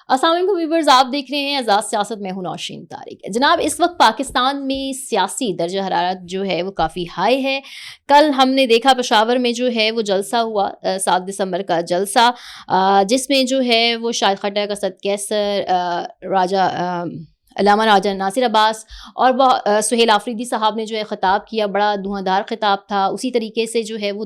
السلام علیکم ویورز، آپ دیکھ رہے ہیں آزاد سیاست میں ہوں نوشین طارق. جناب اس وقت پاکستان میں سیاسی درجہ حرارت جو ہے وہ کافی ہائی ہے. کل ہم نے دیکھا پشاور میں جو ہے وہ جلسہ ہوا 7 دسمبر کا جلسہ، جس میں جو ہے وہ شاہد خٹک، اسد کیسر، راجہ علامہ راجہ ناصر عباس اور سہیل آفریدی صاحب نے جو ہے خطاب کیا. بڑا دھواں دھار خطاب تھا. اسی طریقے سے جو ہے وہ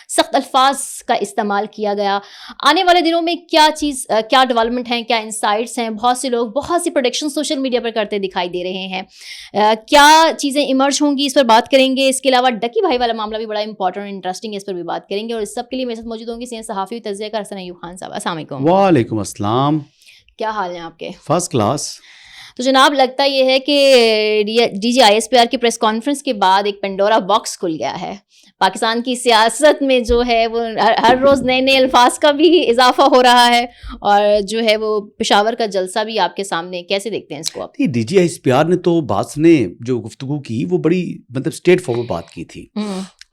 سخت الفاظ کا استعمال کیا گیا. آنے والے دنوں میں کیا ڈیولپمنٹ ہیں، کیا انسائٹس ہیں؟ بہت سے لوگ بہت سی پروڈکشن سوشل میڈیا پر کرتے دکھائی دے رہے ہیں. کیا چیزیں ایمرج ہوں گی، اس پر بات کریں گے. اس کے علاوہ ڈکی بھائی والا معاملہ بھی بڑا امپورٹنٹ اور انٹرسٹنگ ہے، اس پر بھی بات کریں گے. اور اس سب کے لیے میرے ساتھ موجود ہوں گے سینئر صحافی و تجزیہ کار حسن ایوب خان صاحب. السلام علیکم. وعلیکم السلام. کیا حال ہیں آپ کے؟ First class. تو جناب لگتا یہ ہے کہ D G I S P R کی پریس کانفرنس کے بعد ایک پنڈورا باکس کھل گیا ہے. پاکستان کی سیاست میں جو ہے وہ ہر روز نئے نئے الفاظ کا بھی اضافہ ہو رہا ہے، اور جو ہے وہ پشاور کا جلسہ بھی آپ کے سامنے. کیسے دیکھتے ہیں اس کو آپ؟ D G I S P R نے تو بات نے جو گفتگو کی وہ بڑی اسٹریٹ فارورڈ بات کی تھی.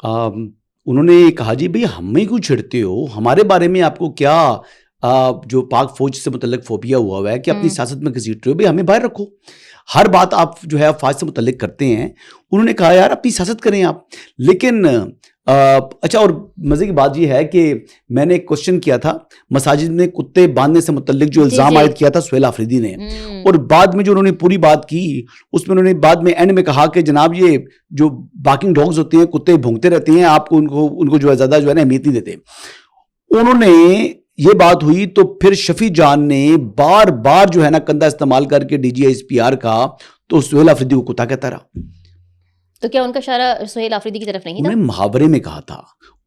انہوں نے کہا جی بھئی ہمیں کیوں چھڑتے ہو، ہمارے بارے میں آپ کو کیا جو پاک فوج سے متعلق فوبیا ہوا ہے کہ اپنی سیاست میں گھسیٹ رہے ہو، بھئی ہمیں باہر رکھو. ہر بات آپ جو ہے فوج سے متعلق کرتے ہیں. انہوں نے کہا یار اپنی سیاست کریں آپ. لیکن اچھا، اور مزے کی بات یہ ہے کہ میں نے ایک کوشچن کیا تھا مساجد میں کتے باندھنے سے متعلق جو الزام عائد کیا تھا سہیل آفریدی نے، اور بعد میں جو انہوں نے پوری بات کی اس میں انہوں نے بعد میں اینڈ میں کہا کہ جناب یہ جو باکنگ ڈاگز ہوتے ہیں، کتے بھونکتے رہتے ہیں، آپ کو ان کو جو ہے زیادہ جو ہے نا اہمیت نہیں دیتے. انہوں نے یہ بات ہوئی تو پھر شفیع جان نے بار بار جو ہے نا کندھا استعمال کر کے D G S P R کا تو سہیل آفریدی کو کتا کہتا رہا. تو کیا ان کا اشارہ سہیل آفریدی کی طرف نہیں تھا؟ انہوں نے محاورے میں کہا تھا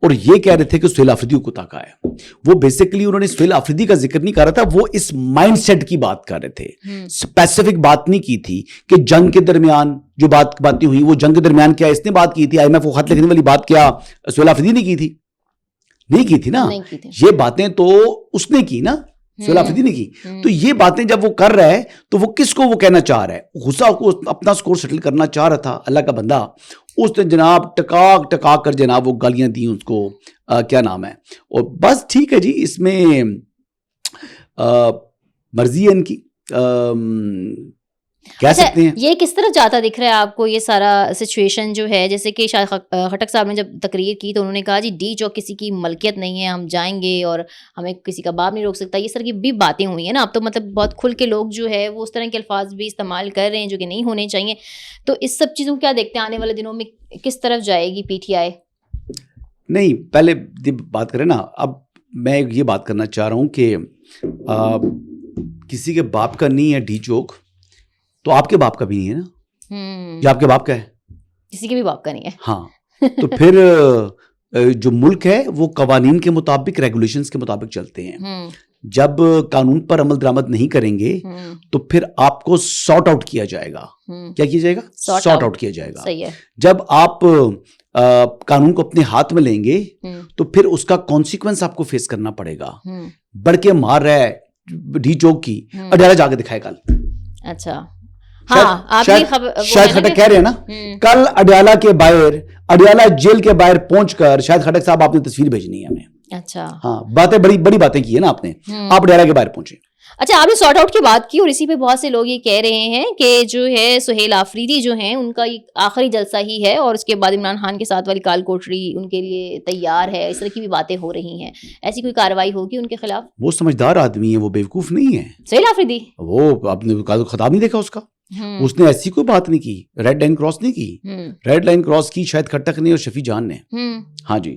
اور یہ کہہ رہے تھے کہ سہیل آفریدی کو کتا کہا ہے. وہ بیسیکلی انہوں نے سہیل آفریدی کا ذکر نہیں کر رہا تھا، وہ اس مائنڈ سیٹ کی بات کر رہے تھے. اسپیسیفک بات نہیں کی تھی کہ جنگ کے درمیان جو باتیں ہوئی وہ جنگ کے درمیان کیا اس نے بات کی تھی، آئی ایم ایف کو خط لکھنے والی بات کیا سہیل آفریدی نے کی تھی؟ نہیں کی تھی نا. یہ باتیں تو اس نے کی نا، سہیل آفریدی نے کی. تو یہ باتیں جب وہ کر رہا ہے تو وہ کس کو وہ کہنا چاہ رہا ہے؟ غصہ کو اپنا سکور سیٹل کرنا چاہ رہا تھا اللہ کا بندہ. اس نے جناب ٹکا کر جناب وہ گالیاں دی اس کو، کیا نام ہے، اور بس ٹھیک ہے جی. اس میں مرضی ہے ان کی، کہہ سکتے ہیں. یہ کس طرح جاتا دکھ رہا ہے آپ کو یہ سارا سچویشن جو ہے؟ جیسے کہ شاہد خٹک صاحب نے جب تقریر کی تو انہوں نے کہا جی ڈی جو کسی کی ملکیت نہیں ہے، ہم جائیں گے اور ہمیں کسی کا باپ نہیں روک سکتا. یہ سر کی بھی باتیں ہوئی ہیں نا. اب تو مطلب بہت کھل کے لوگ جو ہے وہ اس طرح کے الفاظ بھی استعمال کر رہے ہیں جو کہ نہیں ہونے چاہیے. تو اس سب چیزوں کو کیا دیکھتے ہیں آنے والے دنوں میں کس طرف جائے گی پی ٹی آئی؟ نہیں، پہلے بات کریں نا. اب میں یہ بات کرنا چاہ رہا ہوں کہ کسی کے باپ کا نہیں ہے ڈی چوک تو آپ کے باپ کا بھی نہیں ہے نا. یا آپ کے باپ کا ہے؟ کسی کے بھی باپ کا نہیں ہے. ہاں، تو پھر جو ملک ہے وہ قوانین کے مطابق، ریگولیشنز کے مطابق چلتے ہیں. جب قانون پر عمل درآمد نہیں کریں گے تو پھر آپ کو سارٹ آؤٹ کیا جائے گا. کیا کیا جائے گا؟ سارٹ آؤٹ کیا جائے گا. صحیح ہے. جب آپ قانون کو اپنے ہاتھ میں لیں گے تو پھر اس کا کانسیکوینس آپ کو فیس کرنا پڑے گا. بڑھ کے مار رہا ہے ڈی چوک کی، اڈیالہ جا کے دکھائے کل. اچھا، شاید خٹک کہہ رہے ہیں نا کل اڈیالہ کے باہر، اڈیالہ جیل کے باہر پہنچ کر شاید خٹک صاحب آپ نے تصویر بھیجنی ہے ہمیں. اچھا، ہاں، باتیں بڑی باتیں کی ہے نا آپ نے. آپ اڈیالہ کے باہر پہنچے. اچھا، آپ نے سارٹ آؤٹ کی بات کی اور اسی پہ بہت سے لوگ یہ کہہ رہے ہیں کہ جو ہے سہیل آفریدی جو ہیں ان کا آخری جلسہ ہی ہے اور اس کے بعد عمران خان کے ساتھ والی کال کوٹری ان کے لیے تیار ہے. اس طرح کی بھی باتیں ہو رہی ہیں. ایسی کوئی کارروائی ہوگی ان کے خلاف؟ وہ سمجھدار آدمی ہے، وہ بیوقوف نہیں ہے. سہیل آفریدی وہ آپ نے خطاب نہیں دیکھا اس کا؟ اس نے ایسی کوئی بات نہیں کی، ریڈ لائن کراس نہیں کی. ریڈ لائن کراس کی شاید خٹک نے اور شفیع جان نے. ہاں جی،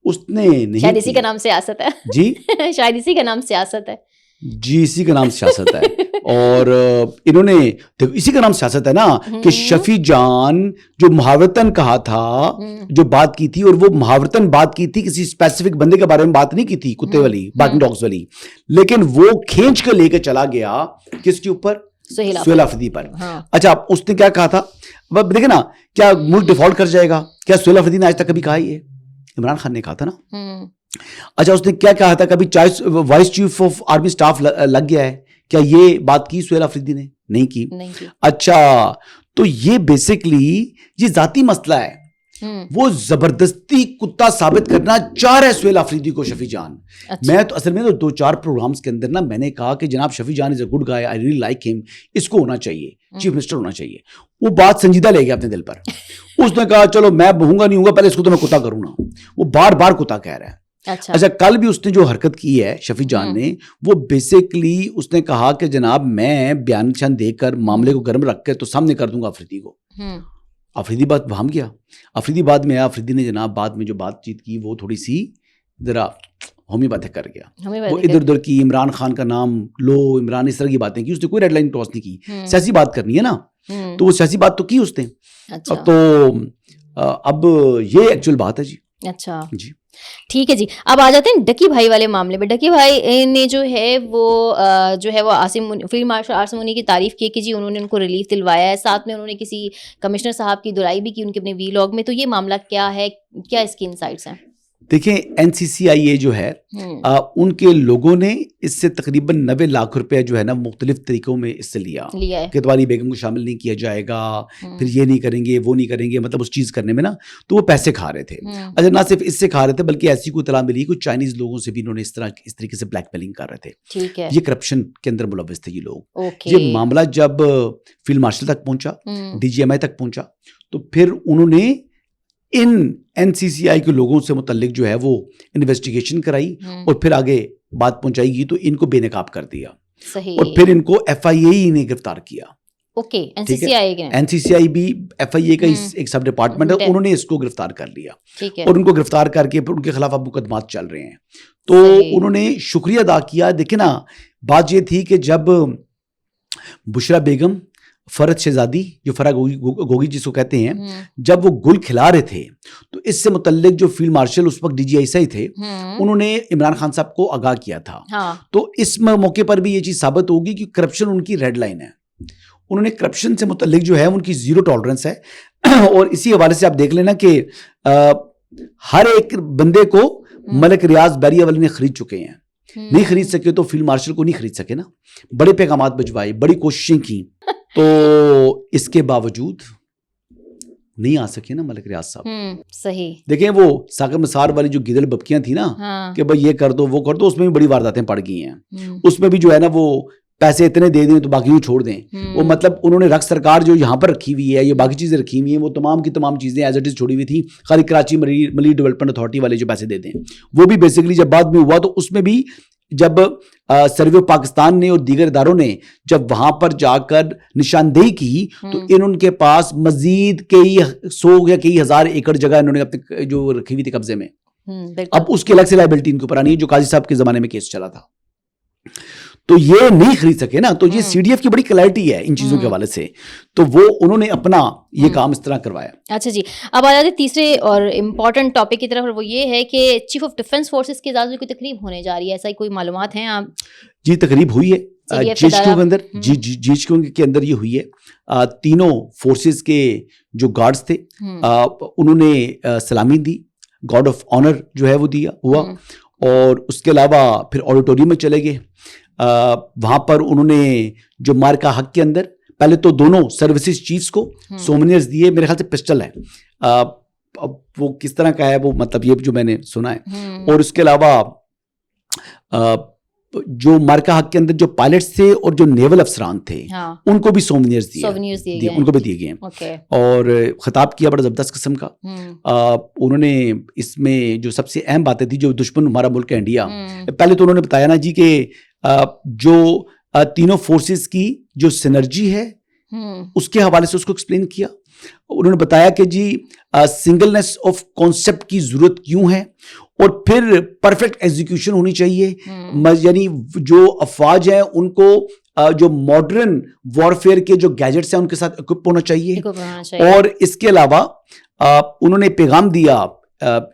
اس نے نہیں. شاید اسی کا نام سیاست ہے. جی شاید اسی کا نام سیاست ہے. جی اسی کا نام سیاست ہے. اور انہوں نے اسی کا نام سیاست ہے نا کہ شفیع جان جو محاورتاً کہا تھا، جو بات کی تھی، اور وہ محاورتاً بات کی تھی، کسی اسپیسیفک بندے کے بارے میں بات نہیں کی تھی، کتے والی، باکنگ ڈاگز والی، لیکن وہ کھینچ کے لے کے چلا گیا کس کے اوپر؟ سہیل آفریدی پر. اچھا، اس نے کیا کہا تھا؟ اب دیکھیں نا، کیا ملک ڈیفالٹ کر جائے گا؟ کیا سہیل آفریدی نے آج تک کبھی کہا ہی ہے؟ عمران خان نے کہا تھا نا. اچھا، اس نے کیا کہا تھا؟ کبھی vice chief of army staff لگ گیا ہے؟ کیا یہ بات کی سہیل آفریدی نے؟ نہیں کی. اچھا، تو یہ بیسکلی یہ ذاتی مسئلہ ہے. وہ زبردستی کتا ثابت کرنا چاہ رہے سہیل آفریدی کو شفیع جان. میں تو اصل میں 2-4 پروگرامز کے اندر نا میں نے کہا کہ جناب Shafi Jan is a good guy, I really like him, اس کو ہونا چاہیے, چیف منسٹر ہونا چاہیے. وہ بات سنجیدہ لے گیا اپنے دل پر. اس نے کہا چلو میں ہوں گا نہیں ہوں گا, پہلے اس کو تو میں کتا کروں نا. وہ بار بار کتا کہہ رہا ہے. اچھا کل بھی اس نے جو حرکت کی ہے شفیع جان نے, وہ بیسیکلی اس نے کہا کہ جناب میں بیان شان دے کر معاملے کو گرم رکھ کے تو سامنے کر دوں گا آفریدی کو. آفریدی بات بھام گیا. آفریدی بعد میں آفریدی نے جناب بعد میں جو بات چیت کی وہ تھوڑی سی ذرا ہومی باتیں کر گیا. وہ ادھر ادھر کی, عمران خان کا نام لو, عمران, اس طرح کی باتیں کی. اس نے کوئی ریڈ لائن کراس نہیں کی. سیاسی بات کرنی ہے نا, تو وہ سیاسی بات تو کی اس نے. تو اب یہ ایکچوئل بات ہے جی. اچھا جی ٹھیک ہے جی. اب آ جاتے ہیں ڈکی بھائی والے معاملے میں. ڈکی بھائی نے جو ہے وہ فیلڈ مارشل عاصم منی کی تعریف کی کہ جی انہوں نے ان کو ریلیف دلوایا ہے. ساتھ میں انہوں نے کسی کمشنر صاحب کی دلائی بھی کی ان کے اپنے وی لاگ میں. تو یہ معاملہ کیا ہے, کیا اس کی انسائٹس ہیں؟ دیکھیں NCCIA جو ہے ان کے لوگوں نے اس سے تقریباً 90 لاکھ روپے جو ہے نا مختلف طریقوں میں اس سے لیا کہ اتواری بیگم کو شامل نہیں کیا جائے گا, پھر یہ نہیں کریں گے وہ نہیں کریں گے, مطلب اس چیز کرنے میں نا تو وہ پیسے کھا رہے تھے. اچھا نہ صرف اس سے کھا رہے تھے بلکہ ایسی کوئی اطلاع ملی کچھ چائنیز لوگوں سے بھی انہوں نے اس طریقے سے بلیک میلنگ کر رہے تھے. یہ کرپشن کے اندر ملوث تھے یہ لوگ. یہ معاملہ جب فیلڈ مارشل تک پہنچا, DGMI تک پہنچا, تو پھر انہوں نے ان NCCI کے لوگوں سے متعلق جو ہے وہ انویسٹیگیشن کرائی اور پھر آگے بات پہنچائی گئی تو ان کو بے نقاب کر دیا. اور پھر ان کو FIA نے گرفتار کیا. NCCI بھی FIA کا ایک سب ڈپارٹمنٹ ہے, انہوں نے اس کو گرفتار کر لیا اور ان کو گرفتار کر کے پھر ان کے خلاف اب مقدمات چل رہے ہیں. تو انہوں نے شکریہ ادا کیا. دیکھیں نا بات یہ تھی کہ جب بشرا بیگم, فرد شہزادی جو فرح گوگی جس کو کہتے ہیں, جب وہ گل کھلا رہے تھے تو اس سے متعلق جو فیلڈ مارشل اس وقت DGI تھے انہوں نے عمران خان صاحب کو آگاہ کیا تھا. تو اس موقع پر بھی یہ چیز ثابت ہوگی کہ کرپشن ان کی ریڈ لائن ہے. انہوں نے کرپشن سے متعلق جو ہے ان کی زیرو ٹالرنس ہے. اور اسی حوالے سے آپ دیکھ لینا کہ ہر ایک بندے کو ملک ریاض بیریا والی نے خرید چکے ہیں. نہیں خرید سکے تو فیلڈ مارشل کو نہیں خرید سکے نا. بڑے پیغامات بھجوائے, بڑی کوششیں کی, تو اس کے باوجود نہیں آ سکے نا ملک ریاض صاحب. صحیح. دیکھیں وہ ساکر مسار والی جو گدڑ ببکیاں تھیں نا کہ بھائی یہ کر دو وہ کر دو, اس میں بھی بڑی وارداتیں پڑ گئی ہیں. اس میں بھی جو ہے نا وہ پیسے اتنے دے دیں تو باقی وہ چھوڑ دیں. وہ مطلب انہوں نے رقص سرکار جو یہاں پر رکھی ہوئی ہے, یہ باقی چیزیں رکھی ہوئی ہیں, وہ تمام کی تمام چیزیں ایز اٹ از چھوڑی ہوئی تھی. خالی کراچی ملی ڈیولپمنٹ اتھارٹی والے جو پیسے دے دیں, وہ بھی بیسیکلی جب بعد میں ہوا تو اس میں بھی جب سروے آف پاکستان نے اور دیگر اداروں نے جب وہاں پر جا کر نشاندہی کی تو ان کے پاس مزید کئی 100 یا کئی ہزار ایکڑ جگہ انہوں نے اپنے جو رکھی ہوئی تھی قبضے میں. اب اس کی الگ سے لائبلٹی ان کے اوپر آنی ہے جو قاضی صاحب کے زمانے میں کیس چلا تھا. تو یہ نہیں خرید سکے نا. تو یہ CDF کی بڑی کلیئرٹی ہے ان چیزوں کے حوالے سے, تو وہ انہوں نے اپنا یہ کام اس طرح کروایا. اچھا جی, اب آ جاتے تیسرے اور امپورٹنٹ ٹاپک کی طرف, اور وہ یہ ہے کہ چیف آف ڈیفینس فورسز کی اعزاز میں کوئی تقریب ہونے جا رہی ہے, ایسا ہی کوئی معلومات ہیں آپ؟ جی تقریب ہوئی ہے GHQ کے اندر. GHQ کے اندر یہ ہوئی ہے. تینوں فورسز کے جو گارڈز تھے انہوں نے سلامی دی, گارڈ آف آنر جو ہے وہ دیا ہوا, اور اس کے علاوہ پھر آڈیٹوریم میں چلے گئے. وہاں پر انہوں نے جو مارکا حق کے اندر پہلے تو دونوں سروسز چیفز کو سومنیئرز دیے, میرے خیال سے پسٹل ہے, اب وہ کس طرح کا ہے وہ مطلب یہ جو میں نے سنا ہے. اور اس کے علاوہ جو مارکا حق کے اندر جو پائلٹس تھے اور جو نیول افسران تھے ان کو بھی سومنیئرز دیے, ان کو بھی دیے گئے ہیں, اور خطاب کیا بڑا زبردست قسم کا. انہوں نے اس میں جو سب سے اہم باتیں تھی, جو دشمن ہمارا ملک ہے انڈیا, پہلے تو انہوں نے بتایا نا جی کہ جو تینوں فورسز کی جو سینرجی ہے اس کے حوالے سے اس کو ایکسپلین کیا. انہوں نے بتایا کہ جی سنگلنس آف کانسیپٹ کی ضرورت کیوں ہے, اور پھر پرفیکٹ ایگزیکیوشن ہونی چاہیے. یعنی جو افواج ہیں ان کو جو ماڈرن وارفیئر کے جو گیجٹس ہیں ان کے ساتھ اکوپ ہونا چاہیے. اور اس کے علاوہ انہوں نے پیغام دیا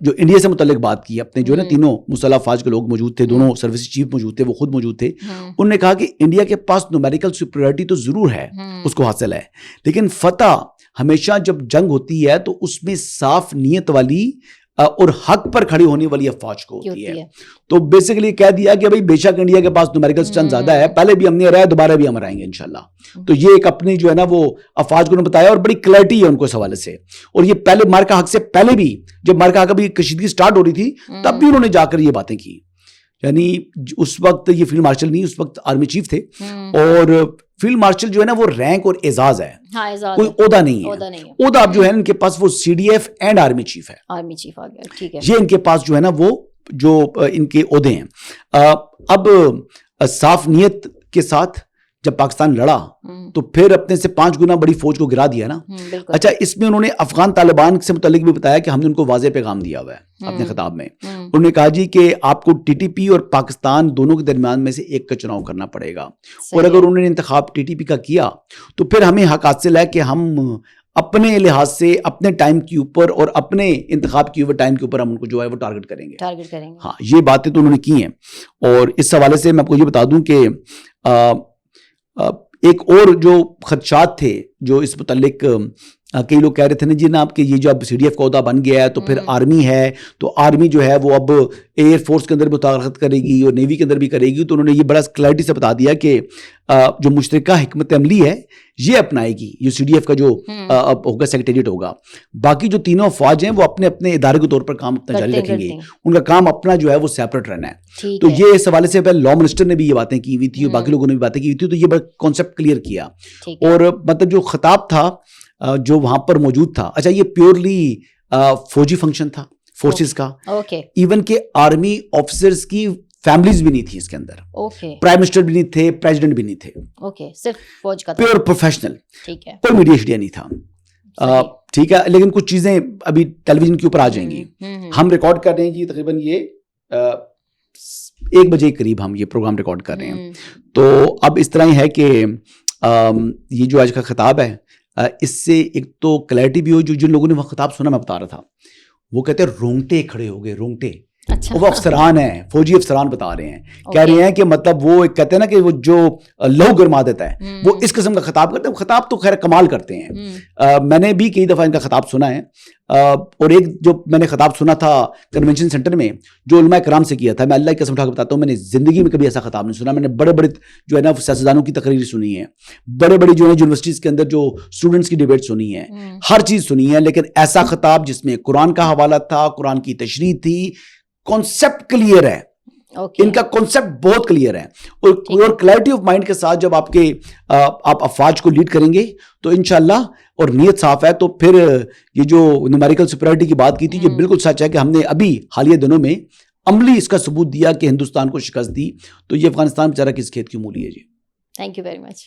جو انڈیا سے متعلق بات کی, اپنے جو ہے نا تینوں مسلح افواج کے لوگ موجود تھے, دونوں سروس چیف موجود تھے, وہ خود موجود تھے. انہوں نے کہا کہ انڈیا کے پاس نومیریکل سپیریورٹی تو ضرور ہے, اس کو حاصل ہے, لیکن فتح ہمیشہ جب جنگ ہوتی ہے تو اس میں صاف نیت والی اور حق پر کھڑی ہونے والی افواج کو ہوتی ہوتی ہے. ہے. تو بیسیکلی کہہ دیا کہ بھائی بے شک انڈیا کے پاس نومیریکل اسٹرینتھ زیادہ ہے, پہلے بھی ہم نے ہرایا, دوبارہ بھی ہم ہرائیں گے انشاءاللہ. تو یہ ایک اپنی جو ہے نا وہ افواج کو انہوں نے بتایا, اور بڑی کلیئرٹی ہے ان کو اس حوالے سے. اور یہ پہلے مارکا حق سے پہلے بھی, جب مارکا حق ابھی کشیدگی سٹارٹ ہو رہی تھی, تب بھی انہوں نے جا کر یہ باتیں کی. یعنی اس وقت یہ فیلڈ مارشل نہیں, اس وقت آرمی چیف تھے. اور فیلڈ مارشل جو ہے نا وہ رینک اور اعزاز ہے, کوئی عہدہ نہیں ہے. عہدہ اب جو ہے ان کے پاس وہ C D F and army chief ہے. آرمی چیف آ گیا, ٹھیک ہے. یہ ان کے پاس جو ہے نا وہ جو ان کے عہدے ہیں. اب صاف نیت کے ساتھ جب پاکستان لڑا تو پھر اپنے سے 5 گنا بڑی فوج کو گرا دیا نا. اچھا, اس میں انہوں نے افغان طالبان سے متعلق بھی بتایا کہ ہم نے ان کو واضح پیغام دیا ہوا ہے اپنے خطاب میں. انہوں نے کہا جی کہ آپ کو ٹی ٹی پی اور پاکستان دونوں کے درمیان میں سے ایک کا چناؤ کرنا پڑے گا, اور اگر انہوں نے انتخاب ٹی ٹی پی کا کیا تو پھر ہمیں حق حاصل ہے کہ ہم اپنے لحاظ سے اپنے ٹائم کے اوپر اور اپنے انتخاب کیے ہوئے ٹائم کے اوپر ہم ان کو جو ہے وہ ٹارگٹ کریں گے. ہاں, یہ باتیں تو انہوں نے کی ہیں. اور اس حوالے سے میں آپ کو یہ بتا دوں کہ ایک اور جو خدشات تھے جو اس متعلق, کئی لوگ کہہ رہے تھے نا جی نا کہ یہ جو اب سی ڈی ایف کا عہدہ بن گیا ہے تو پھر آرمی ہے, تو آرمی جو ہے وہ اب ایئر فورس کے اندر بھی مداخلت کرے گی اور نیوی کے اندر بھی کرے گی. تو انہوں نے یہ بڑا کلیئرٹی سے بتا دیا کہ جو مشترکہ حکمت عملی ہے یہ اپنائے گی, یہ سی ڈی ایف کا جو ہوگا سیکریٹریٹ ہوگا. باقی جو تینوں افواج ہیں وہ اپنے اپنے ادارے کے طور پر کام اپنا جاری رکھیں گے, ان کا کام اپنا جو ہے وہ سیپریٹ رہنا ہے. تو یہ اس حوالے سے لا منسٹر نے بھی یہ باتیں کی ہوئی تھی اور باقی لوگوں نے بھی باتیں کی ہوئی تھی. تو یہ بڑا کانسیپٹ کلیئر کیا. اور مطلب جو خطاب تھا جو وہاں پر موجود تھا, اچھا یہ پیورلی فوجی فنکشن تھا فورسز کا. ایون کہ آرمی آفیسرز کی فیملیز بھی نہیں تھی اس کے اندر, پرائم منسٹر بھی نہیں تھے, پریزیڈنٹ بھی نہیں تھے, صرف فوج کا, پیور پروفیشنل, ٹھیک ہے, کوئی میڈیا شیڈیا نہیں تھا. ٹھیک ہے, لیکن کچھ چیزیں ابھی ٹیلی ویژن کے اوپر آ جائیں گی. ہم ریکارڈ کر رہے ہیں جی تقریباً یہ 1 بجے کے قریب ہم یہ پروگرام ریکارڈ کر رہے ہیں. تو اب اس طرح ہی ہے کہ یہ جو آج کا خطاب ہے اس سے ایک تو کلیئرٹی بھی ہو. جو جن لوگوں نے وہ خطاب سنا, میں بتا رہا تھا, وہ کہتے ہیں رونگٹے کھڑے ہو گئے, رونگٹے. وہ افسران ہیں, فوجی افسران بتا رہے ہیں, کہہ رہے ہیں کہ مطلب وہ کہتے ہیں نا کہ وہ جو لہو گرما دیتا ہے, وہ اس قسم کا خطاب کرتے ہیں. خطاب تو خیر کمال کرتے ہیں. میں نے بھی کئی دفعہ ان کا خطاب سنا ہے. اور ایک جو میں نے خطاب سنا تھا کنونشن سینٹر میں جو علماء کرام سے کیا تھا, میں اللہ کی قسم اٹھا کے بتاتا ہوں, میں نے زندگی میں کبھی ایسا خطاب نہیں سنا. میں نے بڑے بڑے جو ہے نا سیاستدانوں کی تقریر سنی ہے, بڑے بڑی جو ہے یونیورسٹیز کے اندر جو اسٹوڈنٹس کی ڈیبیٹ سنی ہے, ہر چیز سنی ہے, لیکن ایسا خطاب جس میں قرآن کا حوالہ تھا, قرآن کی تشریح تھی, کانسیپٹ کلیئر ہے. ان کا کانسیپٹ بہت کلیئر ہے. اور کلیئرٹی آف مائنڈ کے ساتھ جب آپ افواج کو لیڈ کریں گے تو انشاءاللہ, اور نیت صاف ہے, تو پھر یہ جو نیومیریکل سپیریٹی کی بات کی تھی یہ بالکل سچ ہے کہ ہم نے ابھی حالیہ دنوں میں عملی اس کا ثبوت دیا کہ ہندوستان کو شکست دی. تو یہ افغانستان بیچارہ کس کھیت کی مولی ہے جی. Thank you very much.